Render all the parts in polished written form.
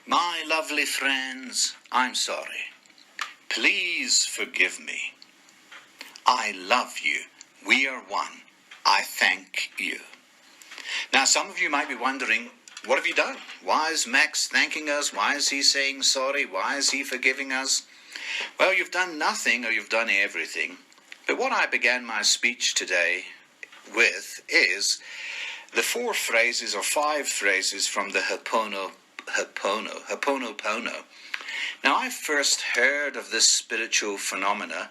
My lovely friends, I'm sorry. Please forgive me. I love you. We are one. I thank you. Now, some of you might be wondering, what have you done? Why is Max thanking us? Why is he saying sorry? Why is he forgiving us? Well, you've done nothing or you've done everything. But what I began my speech today with is the 4 phrases or 5 phrases from the Ho'oponopono. Now, I first heard of this spiritual phenomena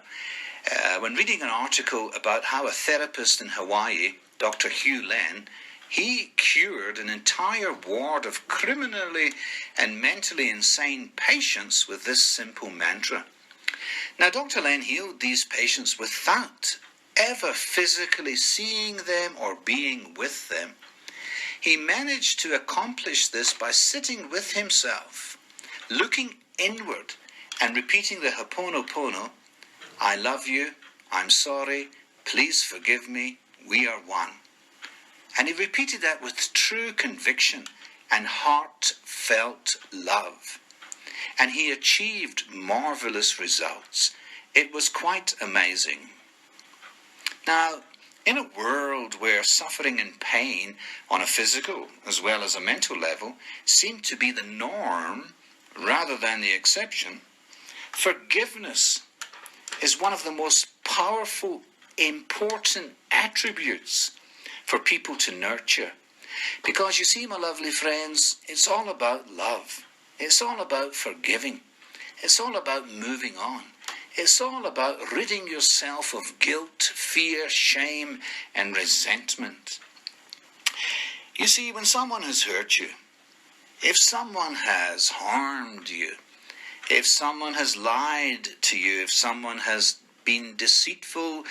when reading an article about how a therapist in Hawaii, Dr. Hugh Len, he cured an entire ward of criminally and mentally insane patients with this simple mantra. Now, Dr. Len healed these patients without ever physically seeing them or being with them. He managed to accomplish this by sitting with himself, looking inward and repeating the Ho'oponopono, I love you, I'm sorry, please forgive me, we are one. And he repeated that with true conviction and heartfelt love. And he achieved marvelous results. It was quite amazing. Now, in a world where suffering and pain on a physical as well as a mental level seem to be the norm rather than the exception, forgiveness is one of the most powerful, important attributes for people to nurture. Because you see, my lovely friends, it's all about love. It's all about forgiving. It's all about moving on. It's all about ridding yourself of guilt, fear, shame, and resentment. You see, when someone has hurt you, if someone has harmed you, if someone has lied to you, if someone has been deceitful,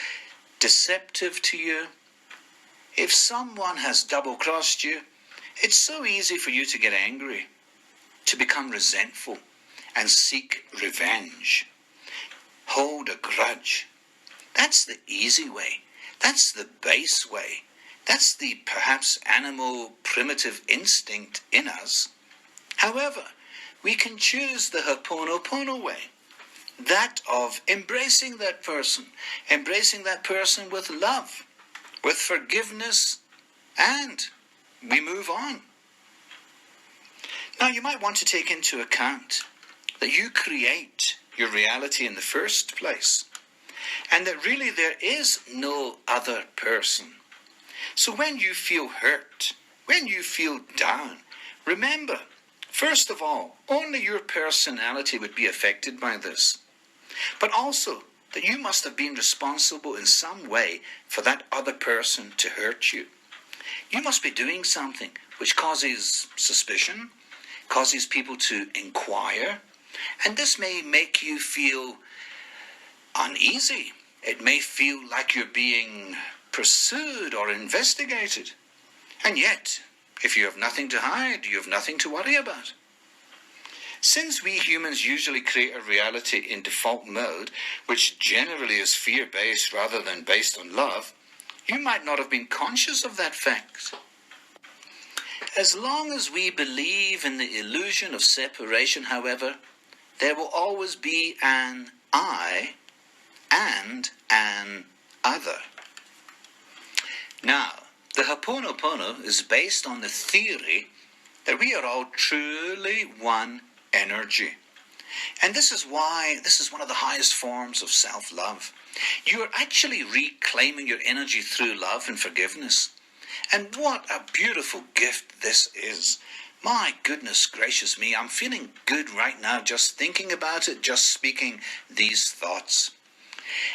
deceptive to you, if someone has double-crossed you, it's so easy for you to get angry, to become resentful, and seek revenge. Hold a grudge. That's the easy way. That's the base way. That's the perhaps animal primitive instinct in us. However, we can choose the Ho'oponopono way. That of embracing that person with love, with forgiveness, and we move on. Now, you might want to take into account that you create your reality in the first place, and that really there is no other person. So when you feel hurt, when you feel down, remember, first of all, only your personality would be affected by this, but also that you must have been responsible in some way for that other person to hurt you. You must be doing something which causes suspicion, causes people to inquire, and this may make you feel uneasy. It may feel like you're being pursued or investigated. And yet, if you have nothing to hide, you have nothing to worry about. Since we humans usually create a reality in default mode, which generally is fear-based rather than based on love, you might not have been conscious of that fact. As long as we believe in the illusion of separation, however, there will always be an I and an other. Now, the Ho'oponopono is based on the theory that we are all truly one energy. And this is why this is one of the highest forms of self-love. You are actually reclaiming your energy through love and forgiveness. And what a beautiful gift this is. My goodness gracious me, I'm feeling good right now just thinking about it, just speaking these thoughts.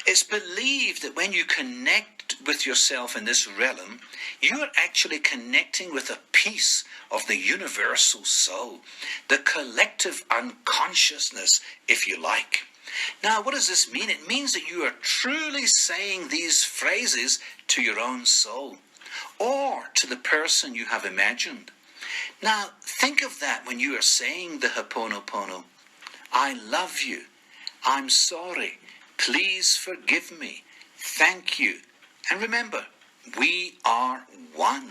It's believed that when you connect with yourself in this realm, you are actually connecting with a piece of the universal soul, the collective unconsciousness, if you like. Now, what does this mean? It means that you are truly saying these phrases to your own soul, or to the person you have imagined. Now, think of that when you are saying the Ho'oponopono. I love you. I'm sorry. Please forgive me. Thank you. And remember, we are one.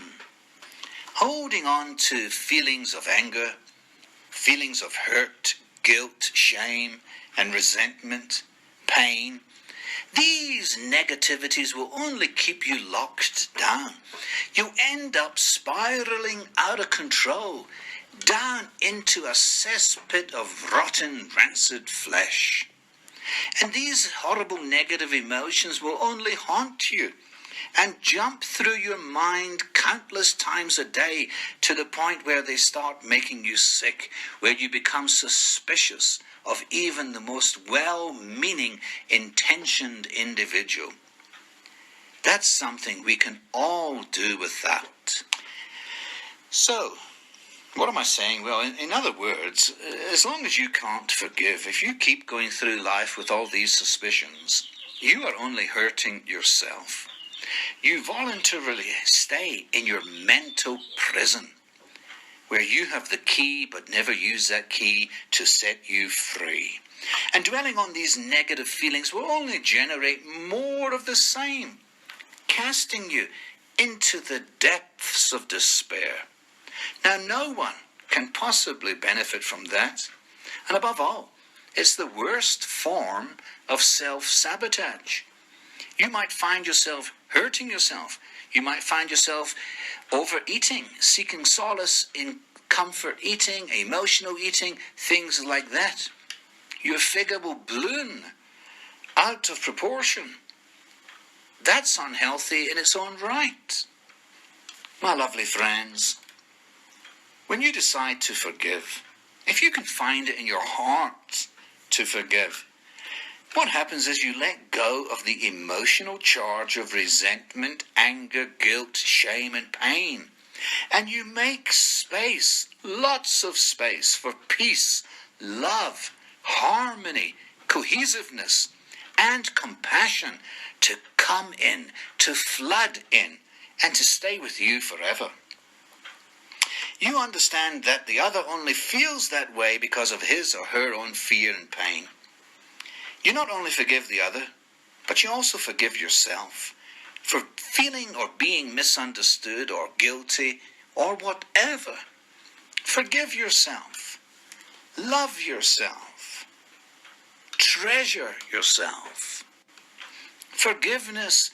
Holding on to feelings of anger, feelings of hurt, guilt, shame, and resentment, pain. These negativities will only keep you locked down. You end up spiraling out of control, down into a cesspit of rotten, rancid flesh. And these horrible negative emotions will only haunt you and jump through your mind countless times a day to the point where they start making you sick, where you become suspicious of even the most well-meaning, intentioned individual. That's something we can all do with that. So, what am I saying? Well, in other words, as long as you can't forgive, if you keep going through life with all these suspicions, you are only hurting yourself. You voluntarily stay in your mental prison, where you have the key but never use that key to set you free. And dwelling on these negative feelings will only generate more of the same, casting you into the depths of despair. Now, no one can possibly benefit from that. And above all, it's the worst form of self-sabotage. You might find yourself hurting yourself. You might find yourself overeating, seeking solace in comfort eating, emotional eating, things like that. Your figure will balloon out of proportion. That's unhealthy in its own right. My lovely friends, when you decide to forgive, if you can find it in your heart to forgive, what happens is you let go of the emotional charge of resentment, anger, guilt, shame, and pain. And you make space, lots of space, for peace, love, harmony, cohesiveness, and compassion to come in, to flood in, and to stay with you forever. You understand that the other only feels that way because of his or her own fear and pain. You not only forgive the other, but you also forgive yourself for feeling or being misunderstood or guilty or whatever. Forgive yourself. Love yourself. Treasure yourself. Forgiveness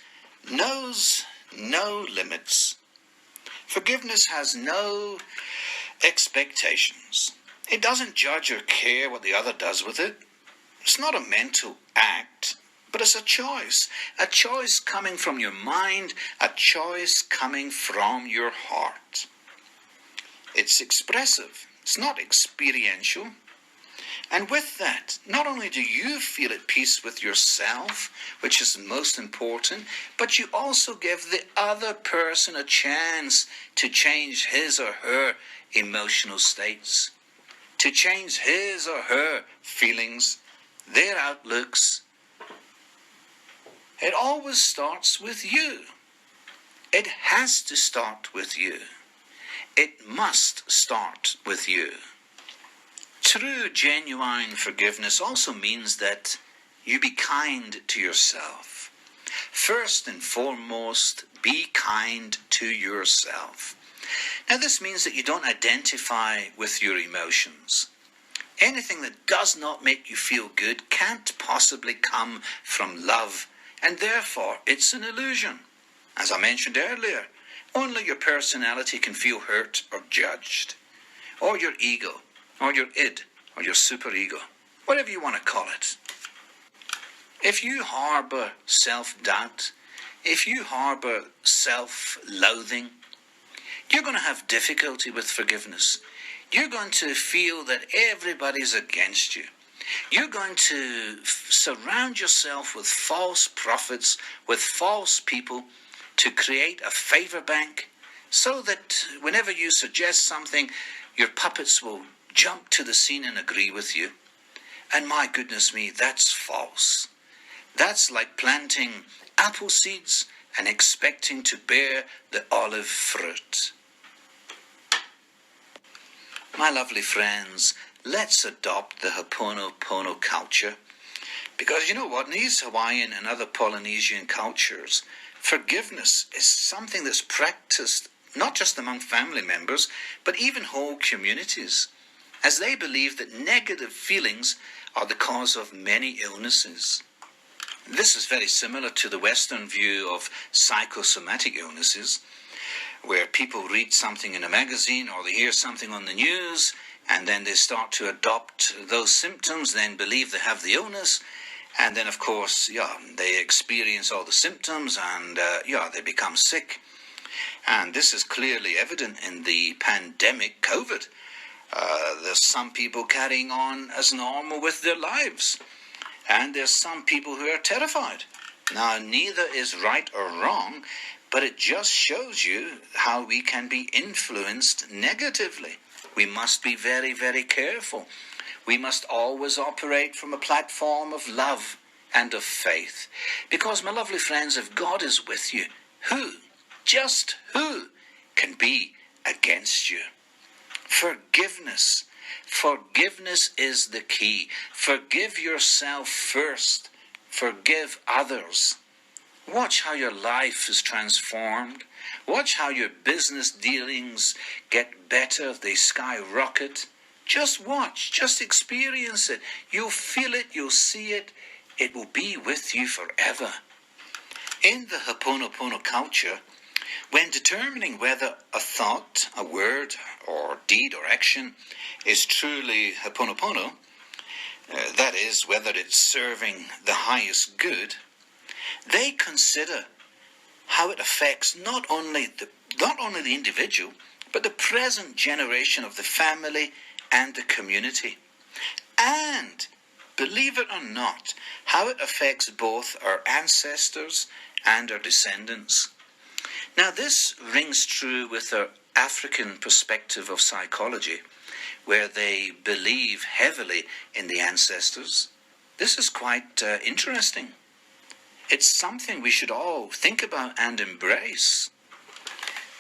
knows no limits. Forgiveness has no expectations. It doesn't judge or care what the other does with it. It's not a mental act, but it's a choice coming from your mind, a choice coming from your heart. It's expressive, it's not experiential. And with that, not only do you feel at peace with yourself, which is most important, but you also give the other person a chance to change his or her emotional states, to change his or her feelings, their outlooks. It always starts with you. It has to start with you. It must start with you. True, genuine forgiveness also means that you be kind to yourself. First and foremost, be kind to yourself. Now, this means that you don't identify with your emotions. Anything that does not make you feel good can't possibly come from love, and therefore it's an illusion. As I mentioned earlier, only your personality can feel hurt or judged, or your ego, or your id, or your superego, whatever you want to call it. If you harbor self-doubt, if you harbor self-loathing, you're going to have difficulty with forgiveness. You're going to feel that everybody's against you. You're going to surround yourself with false prophets, with false people, to create a favor bank, so that whenever you suggest something, your puppets will jump to the scene and agree with you. And my goodness me, that's false. That's like planting apple seeds and expecting to bear the olive fruit. My lovely friends, let's adopt the Ho'oponopono culture. Because you know what, in these Hawaiian and other Polynesian cultures, forgiveness is something that's practiced not just among family members, but even whole communities. as they believe that negative feelings are the cause of many illnesses. This is very similar to the Western view of psychosomatic illnesses, where people read something in a magazine or they hear something on the news, and then they start to adopt those symptoms, then believe they have the illness, and then, of course, they experience all the symptoms, and they become sick. And this is clearly evident in the pandemic COVID. There's some people carrying on as normal with their lives, and there's some people who are terrified. Now, neither is right or wrong, but it just shows you how we can be influenced negatively. We must be very, very careful. We must always operate from a platform of love and of faith. Because, my lovely friends, if God is with you, just who can be against you? Forgiveness. Forgiveness is the key. Forgive yourself first. Forgive others. Watch how your life is transformed. Watch how your business dealings get better. They skyrocket. Just watch. Just experience it. You'll feel it. You'll see it. It will be with you forever. In the Ho'oponopono culture, when determining whether a thought, a word, or deed or action is truly Ho'oponopono, that is, whether it's serving the highest good, they consider how it affects not only the individual, but the present generation of the family and the community. And, believe it or not, how it affects both our ancestors and our descendants. Now, this rings true with our African perspective of psychology, where they believe heavily in the ancestors. This is quite interesting. It's something we should all think about and embrace.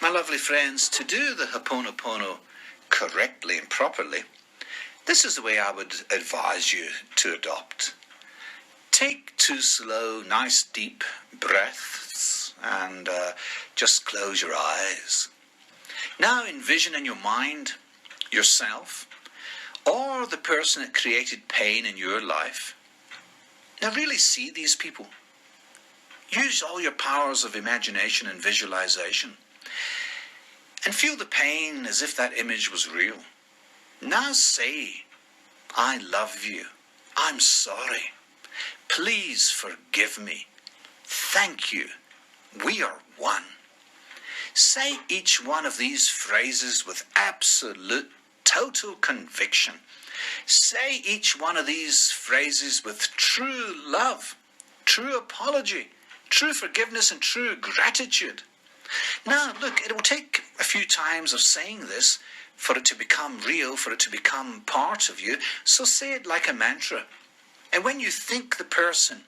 My lovely friends, to do the Ho'oponopono correctly and properly, this is the way I would advise you to adopt. Take 2 slow, nice, deep breaths and just close your eyes. Now envision in your mind yourself or the person that created pain in your life. Now really see these people. Use all your powers of imagination and visualization. And feel the pain as if that image was real. Now say, I love you. I'm sorry. Please forgive me. Thank you. We are one. Say each one of these phrases with absolute, total conviction. Say each one of these phrases with true love, true apology, true forgiveness, and true gratitude. Now, look, it will take a few times of saying this for it to become real, for it to become part of you. So say it like a mantra. And when you think the person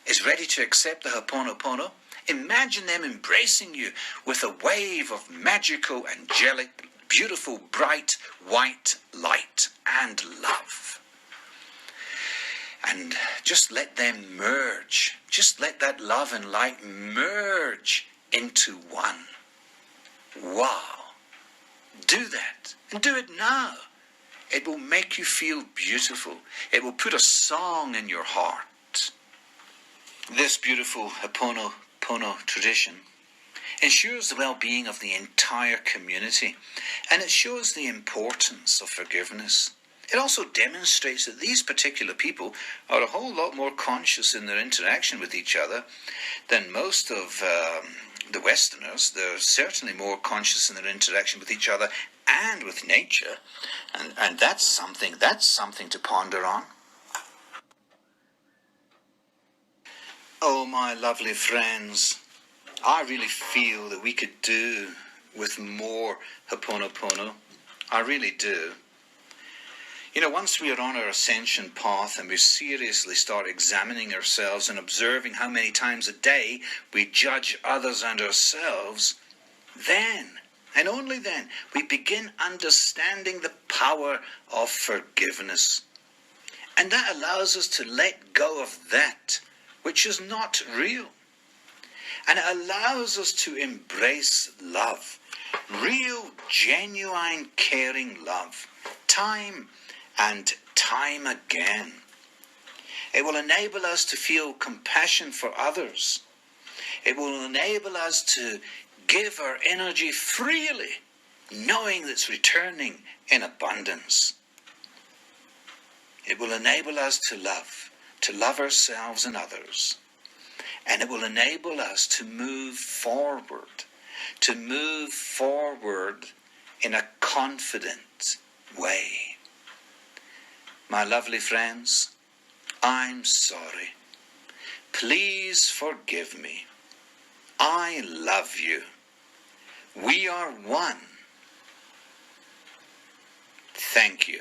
is ready to accept the Ho'oponopono, imagine them embracing you with a wave of magical, angelic, beautiful, bright, white light and love. And just let them merge. Just let that love and light merge into one. Wow. Do that. And do it now. It will make you feel beautiful. It will put a song in your heart. This beautiful Ho'oponopono tradition ensures the well-being of the entire community, and it shows the importance of forgiveness. It also demonstrates that these particular people are a whole lot more conscious in their interaction with each other than most of the Westerners. They're certainly more conscious in their interaction with each other and with nature, and that's something to ponder on. Oh, my lovely friends, I really feel that we could do with more Ho'oponopono. I really do. You know, once we are on our ascension path and we seriously start examining ourselves and observing how many times a day we judge others and ourselves, then, and only then, we begin understanding the power of forgiveness. And that allows us to let go of that which is not real. And it allows us to embrace love. Real, genuine, caring love, time and time again. It will enable us to feel compassion for others. It will enable us to give our energy freely, knowing that it's returning in abundance. It will enable us to love ourselves and others. And it will enable us to move forward in a confident way. My lovely friends, I'm sorry. Please forgive me. I love you. We are one. Thank you.